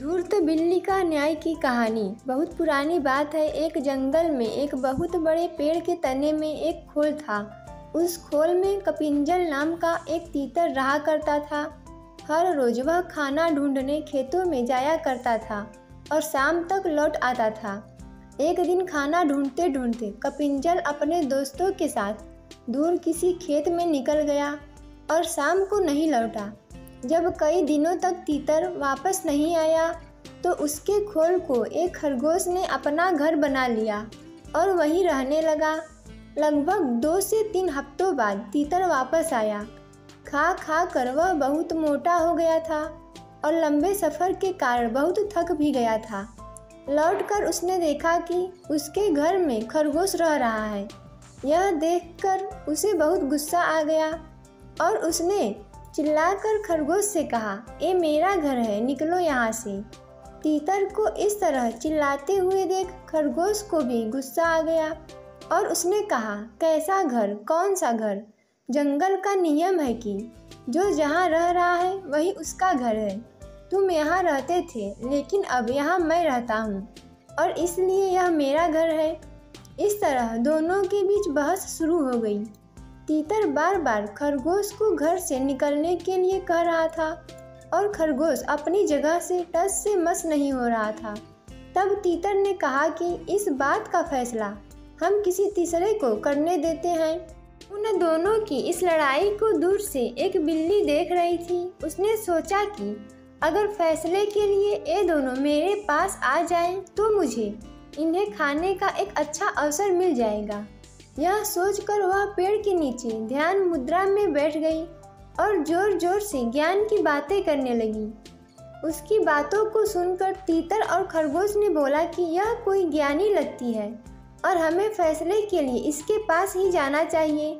धूर्त बिल्ली का न्याय की कहानी। बहुत पुरानी बात है। एक जंगल में एक बहुत बड़े पेड़ के तने में एक खोल था। उस खोल में कपिंजल नाम का एक तीतर रहा करता था। हर रोज वह खाना ढूंढने खेतों में जाया करता था और शाम तक लौट आता था। एक दिन खाना ढूंढते ढूंढते कपिंजल अपने दोस्तों के साथ दूर किसी खेत में निकल गया और शाम को नहीं लौटा। जब कई दिनों तक तीतर वापस नहीं आया तो उसके खोल को एक खरगोश ने अपना घर बना लिया और वहीं रहने लगा। लगभग 2 से 3 हफ्तों बाद तीतर वापस आया। खा खा कर वह बहुत मोटा हो गया था और लंबे सफ़र के कारण बहुत थक भी गया था। लौटकर उसने देखा कि उसके घर में खरगोश रह रहा है। यह देखकर उसे बहुत गुस्सा आ गया और उसने चिल्लाकर खरगोश से कहा, ये मेरा घर है, निकलो यहाँ से। तीतर को इस तरह चिल्लाते हुए देख खरगोश को भी गुस्सा आ गया और उसने कहा, कैसा घर, कौन सा घर? जंगल का नियम है कि जो जहाँ रह रहा है वही उसका घर है। तुम यहाँ रहते थे लेकिन अब यहाँ मैं रहता हूँ और इसलिए यह मेरा घर है। इस तरह दोनों के बीच बहस शुरू हो गई। तीतर बार बार खरगोश को घर से निकलने के लिए कह रहा था और खरगोश अपनी जगह से टस से मस नहीं हो रहा था। तब तीतर ने कहा कि इस बात का फैसला हम किसी तीसरे को करने देते हैं। उन दोनों की इस लड़ाई को दूर से एक बिल्ली देख रही थी। उसने सोचा कि अगर फैसले के लिए ये दोनों मेरे पास आ जाएं तो मुझे इन्हें खाने का एक अच्छा अवसर मिल जाएगा। यह सोचकर वह पेड़ के नीचे ध्यान मुद्रा में बैठ गई और जोर जोर से ज्ञान की बातें करने लगी। उसकी बातों को सुनकर तीतर और खरगोश ने बोला कि यह कोई ज्ञानी लगती है और हमें फैसले के लिए इसके पास ही जाना चाहिए।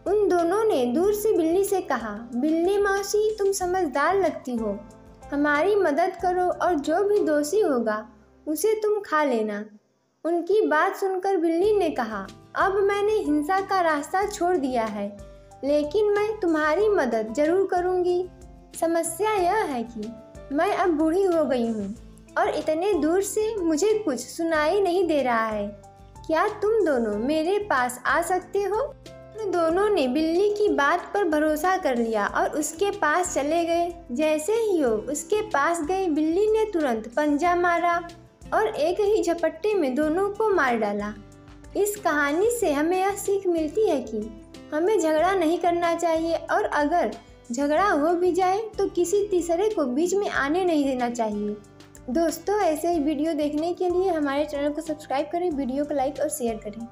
उन दोनों ने दूर से बिल्ली से कहा, बिल्ली मौसी, तुम समझदार लगती हो, हमारी मदद करो और जो भी दोषी होगा उसे तुम खा लेना। उनकी बात सुनकर बिल्ली ने कहा, अब मैंने हिंसा का रास्ता छोड़ दिया है, लेकिन मैं तुम्हारी मदद जरूर करूंगी। समस्या यह है कि मैं अब बूढ़ी हो गई हूँ और इतने दूर से मुझे कुछ सुनाई नहीं दे रहा है। क्या तुम दोनों मेरे पास आ सकते हो? उन दोनों ने बिल्ली की बात पर भरोसा कर लिया और उसके पास चले गए। जैसे ही वो उसके पास गए, बिल्ली ने तुरंत पंजा मारा और एक ही झपट्टे में दोनों को मार डाला। इस कहानी से हमें यह सीख मिलती है कि हमें झगड़ा नहीं करना चाहिए और अगर झगड़ा हो भी जाए तो किसी तीसरे को बीच में आने नहीं देना चाहिए। दोस्तों, ऐसे ही वीडियो देखने के लिए हमारे चैनल को सब्सक्राइब करें, वीडियो को लाइक और शेयर करें।